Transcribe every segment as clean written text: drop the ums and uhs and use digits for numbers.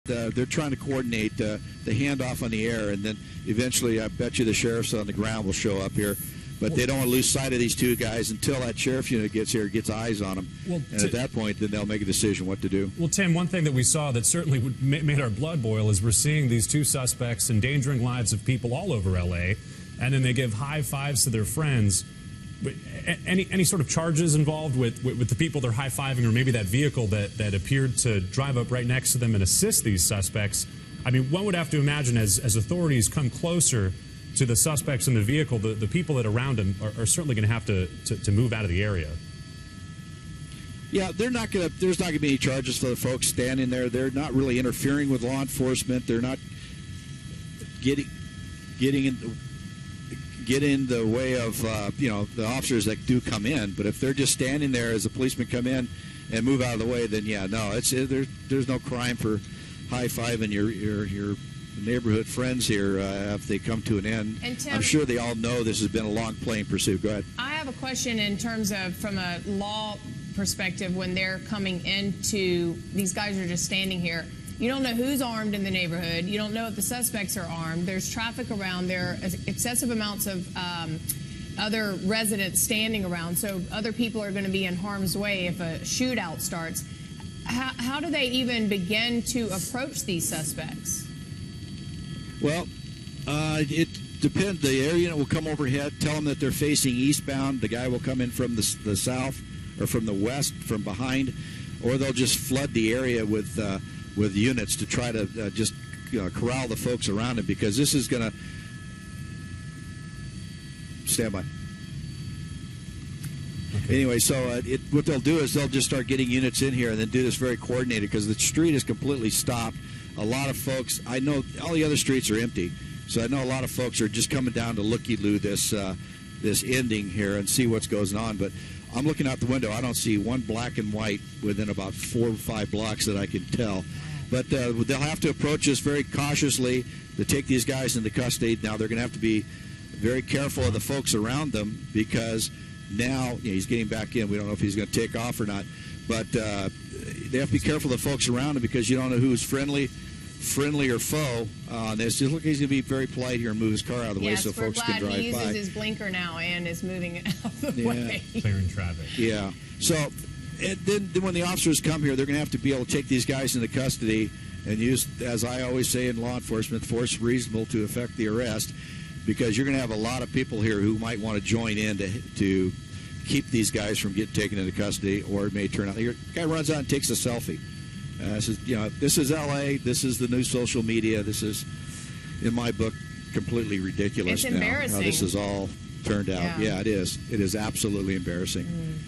They're trying to coordinate the handoff on the air, and then eventually I bet you the sheriffs on the ground will show up here. But they don't want to lose sight of these two guys until that sheriff unit gets here, gets eyes on them. And at that point, then they'll make a decision what to do. Well, Tim, one thing that we saw that certainly made our blood boil is we're seeing these two suspects endangering lives of people all over L.A., and then they give high fives to their friends. Any sort of charges involved with the people they're high-fiving, or maybe that vehicle that appeared to drive up right next to them and assist these suspects? I mean, one would have to imagine as authorities come closer to the suspects in the vehicle, the people that are around them are certainly going to have to move out of the area. Yeah, there's not going to be any charges for the folks standing there. They're not really interfering with law enforcement. They're not getting in the way of the officers that do come in. But if they're just standing there as the policemen come in and move out of the way, then yeah, no, there's no crime for high-fiving your neighborhood friends here if they come to an end. And Tim, I'm sure they all know this has been a long playing pursuit. Go ahead. I have a question in terms of from a law perspective when they're coming into, these guys are just standing here. You don't know who's armed in the neighborhood. You don't know if the suspects are armed. There's traffic around. There are excessive amounts of other residents standing around, so other people are going to be in harm's way if a shootout starts. How do they even begin to approach these suspects? Well, it depends. The air unit will come overhead, tell them that they're facing eastbound. The guy will come in from the south or from the west, from behind, or they'll just flood the area with units to try to just corral the folks around him, because this is going to stand by. Okay. Anyway, so what they'll do is they'll just start getting units in here and then do this very coordinated, because the street is completely stopped. A lot of folks, I know all the other streets are empty, so I know a lot of folks are just coming down to looky-loo this ending here and see what's going on. But I'm looking out the window. I don't see one black and white within about 4 or 5 blocks that I can tell. But they'll have to approach this very cautiously to take these guys into custody. Now they're going to have to be very careful of the folks around them, because now he's getting back in. We don't know if he's going to take off or not. But they have to be careful of the folks around him, because you don't know who's friendly or foe on this. Just look, he's going to be very polite here and move his car out of the way so folks can drive by. He uses his blinker now and is moving it out of the way. Clearing traffic. Yeah. So and then when the officers come here, they're going to have to be able to take these guys into custody and use, as I always say in law enforcement, force reasonable to effect the arrest, because you're going to have a lot of people here who might want to join in to keep these guys from getting taken into custody, or it may turn out the guy runs out and takes a selfie. This is L.A. This is the new social media. This is, in my book, completely ridiculous. It's embarrassing. How this has all turned out. Yeah, it is. It is absolutely embarrassing.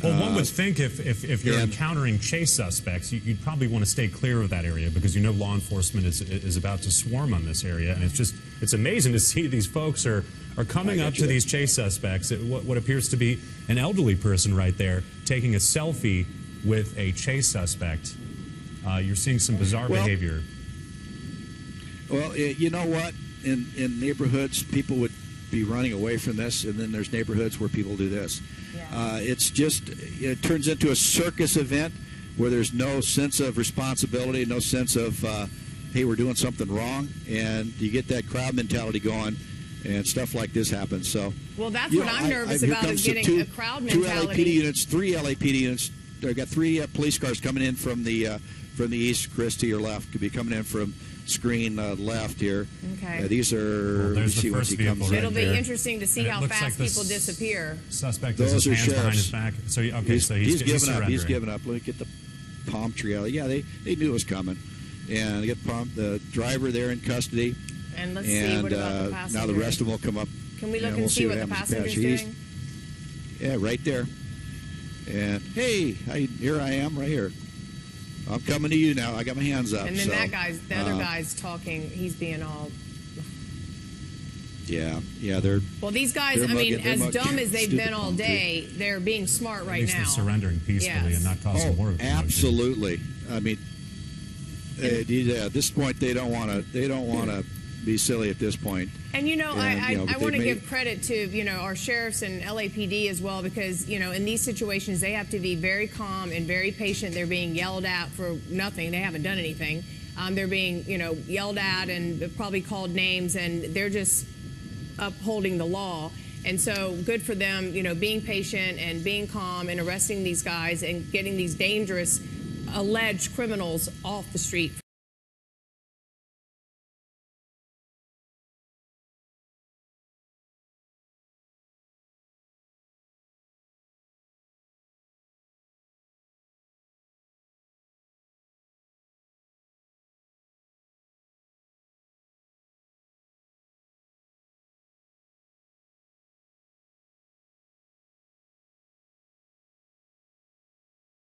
Well, one would think if you're encountering chase suspects, you'd probably want to stay clear of that area, because you know law enforcement is about to swarm on this area, and it's amazing to see these folks are coming up to these chase suspects. What appears to be an elderly person right there taking a selfie with a chase suspect. You're seeing some bizarre behavior. Well, you know what? In neighborhoods, people would be running away from this, and then there's neighborhoods where people do this. Yeah. It turns into a circus event where there's no sense of responsibility, no sense of, hey, we're doing something wrong, and you get that crowd mentality going, and stuff like this happens. So, well, that's what I'm nervous about, is getting a crowd mentality. 3 LAPD units. They've got 3 police cars coming in from the east. Chris, to your left, could be coming in from screen left here. Okay. These are. There's the first vehicle. It'll be interesting to see how fast people disappear. Suspect has his hands behind his back. So he's giving up. He's giving up. Let me get the palm tree out. Yeah, they knew it was coming, and get the driver there in custody. And let's see what about the passenger. Now the rest of them will come up. Can we look and see what the passenger's doing? Yeah, right there. And hey, here I am, right here. I'm coming to you now. I got my hands up. And then the other guy's talking. He's being all. Yeah, they're. Well, these guys, I mean, as dumb as they've been all day, they're being smart right now. At least they're surrendering peacefully and not causing more of a commotion. Absolutely. I mean, at this point, they don't want to be silly at this point. And I want to give credit to our sheriffs and LAPD as well, because in these situations they have to be very calm and very patient. They're being yelled at for nothing. They haven't done anything. They're being, yelled at and probably called names, and they're just upholding the law. And so good for them, being patient and being calm and arresting these guys and getting these dangerous alleged criminals off the street.